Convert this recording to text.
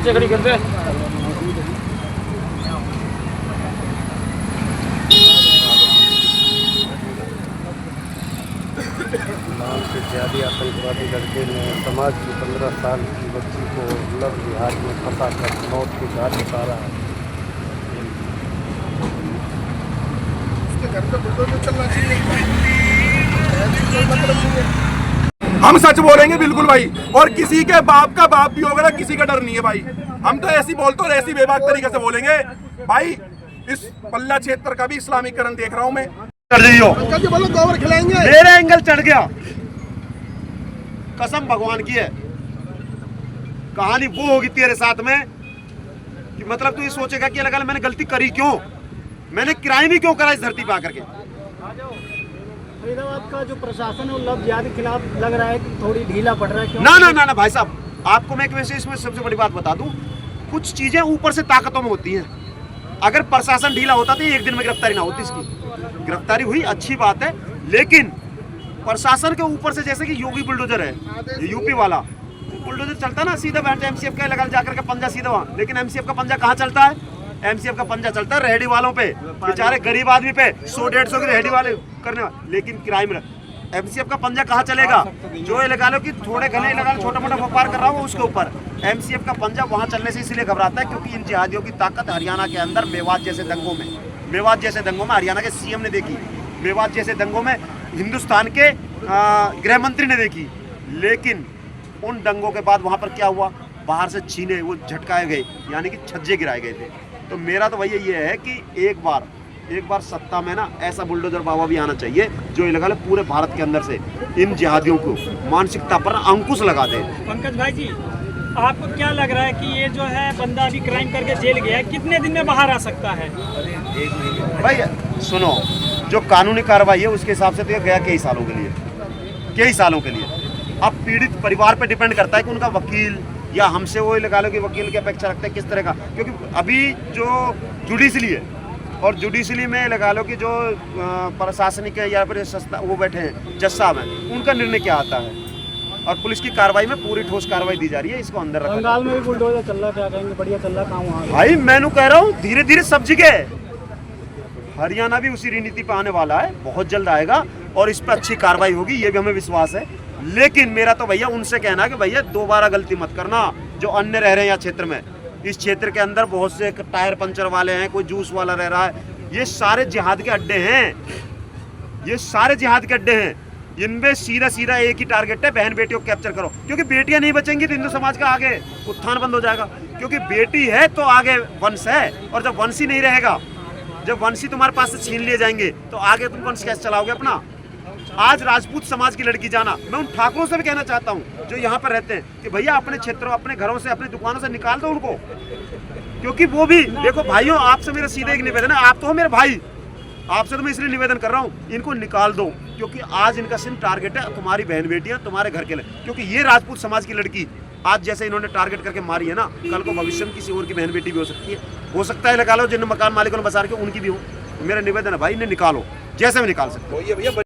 नीचे खड़ी करते हैं। नाम से जिहादी आतंकवादी लड़के ने समाज की 15 साल की बच्ची को लव जिहाद में फंसा कर मौत के घाट उतारा है। घर पे बुलडोजर चलना चाहिए, कोई मतलब नहीं है। हम सच बोलेंगे बिल्कुल भाई, और किसी के बाप का बाप भी होगा ना, किसी का डर नहीं है भाई। हम तो ऐसी बोलते और ऐसी बेबाक तरीके से बोलेंगे भाई। इस पल्ला क्षेत्र का भी इस्लामीकरण देख रहा हूं मैं। कर रही हो अंकल जी बोलो गोबर खिलाएंगे। मेरा एंगल चढ़ गया, कसम भगवान की है। कहानी वो होगी तेरे साथ में कि मतलब तू ये सोचेगा कि अलग अलग मैंने गलती करी क्यों, मैंने क्राइम ही क्यों करा इस धरती पे आकर के। फरीदाबाद का जो प्रशासन है वो लव जिहाद के खिलाफ लग रहा है कि थोड़ी ढीला पड़ रहा है। ना ना ना ना भाई साहब, आपको मैं एक वैसे इसमें सबसे बड़ी बात बता दूं, कुछ चीजें ऊपर से ताकतों में होती हैं। अगर प्रशासन ढीला होता तो एक दिन में गिरफ्तारी ना होती। इसकी गिरफ्तारी हुई, अच्छी बात है, लेकिन प्रशासन के ऊपर से जैसे कि योगी बुलडोजर है, यूपी वाला बुलडोजर चलता ना सीधा बैठ एमसीएफ का लगा जाकर के पंजा सीधा वहां, लेकिन एमसीएफ का पंजा कहाँ चलता है? एमसीएफ का पंजा चलता है रेहड़ी वालों पे, बेचारे गरीब आदमी पे 100-150 की रेहड़ी वाले करने वाले। लेकिन क्राइम एमसीएफ का पंजा कहाँ चलेगा? जो ये लगा लो कि थोड़े घने लगा लो, छोटा मोटा व्यापार कर रहा हो उसके ऊपर एमसीएफ का पंजा वहां चलने से इसलिए घबराता है क्योंकि इन जिहादियों की ताकत हरियाणा के अंदर मेवात जैसे दंगों में हरियाणा के सीएम ने देखी, मेवात जैसे दंगों में हिंदुस्तान के गृह मंत्री ने देखी। लेकिन उन दंगों के बाद वहां पर क्या हुआ? बाहर से छीने वो झटकाए गए, यानी कि छज्जे गिराए गए थे। तो मेरा तो भैया ये है कि एक बार सत्ता में ना ऐसा बुलडोजर बाबा भी आना चाहिए जो ये लगा ले पूरे भारत के अंदर से इन जिहादियों को मानसिकता पर अंकुश लगा दे। पंकज भाई जी, आपको क्या लग रहा है कि ये जो है बंदा अभी क्राइम करके जेल गया है, कितने दिन में बाहर आ सकता है? भाई सुनो, जो कानूनी कार्रवाई है उसके हिसाब से तो ये गया कई सालों के लिए। अब पीड़ित परिवार पे डिपेंड करता है कि उनका वकील या हमसे वो लगा लो कि वकील की अपेक्षा रखते हैं किस तरह का, क्योंकि अभी जो जुडिशली है और जुडिशली में लगा लो कि जो प्रशासनिक है या फिर वो बैठे हैं जज साहब हैं, उनका निर्णय क्या आता है। और पुलिस की कार्रवाई में पूरी ठोस कार्रवाई दी जा रही है, इसको अंदर रखा। बंगाल में भी बुलडोजर चल रहा है, क्या कहेंगे? बढ़िया चल रहा काम वहाँ। भाई मैंने कह रहा हूँ धीरे धीरे सब जगह हरियाणा भी उसी रणनीति पे आने वाला है, बहुत जल्द आएगा और इस पर अच्छी कार्रवाई होगी, ये भी हमें विश्वास है। लेकिन मेरा तो भैया उनसे कहना है कि भैया दोबारा गलती मत करना। जो अन्य रह रहे हैं यहाँ क्षेत्र में, इस क्षेत्र के अंदर बहुत से टायर पंचर वाले हैं, कोई जूस वाला रह रहा है, ये सारे जिहाद के अड्डे हैं। इनमें सीधा एक ही टारगेट है, बहन बेटियों को कैप्चर करो, क्योंकि बेटियां नहीं बचेंगी तो हिंदू समाज का आगे उत्थान बंद हो जाएगा। क्योंकि बेटी है तो आगे वंश है, और जब वंश ही नहीं रहेगा, जब वंशी तुम्हारे पास से छीन लिए जाएंगे तो आगे तुम वंश कैसे चलाओगे अपना? आज राजपूत समाज की लड़की जाना, मैं उन ठाकुरों से भी कहना चाहता हूं जो यहाँ पर रहते हैं कि भैया अपने क्षेत्रों, अपने घरों से, अपनी दुकानों से निकाल दो उनको, क्योंकि वो भी देखो भाइयों, आपसे मेरा सीधा एक निवेदन है, आप तो हो मेरे भाई, आपसे तो मैं इसलिए निवेदन कर रहा हूँ, इनको निकाल दो, क्योंकि आज इनका सिर्फ टारगेट है तुम्हारी बहन बेटियां, तुम्हारे घर के लिए। क्योंकि ये राजपूत समाज की लड़की आज जैसे इन्होंने टारगेट करके मारी है ना, कल को भविष्य में किसी और की बहन बेटी भी हो सकता है लगा लो जिन मकान मालिकों ने बसा रखे उनकी भी हो। मेरा निवेदन है भाई, इन्हें निकालो, जैसे भी निकाल सकते हो।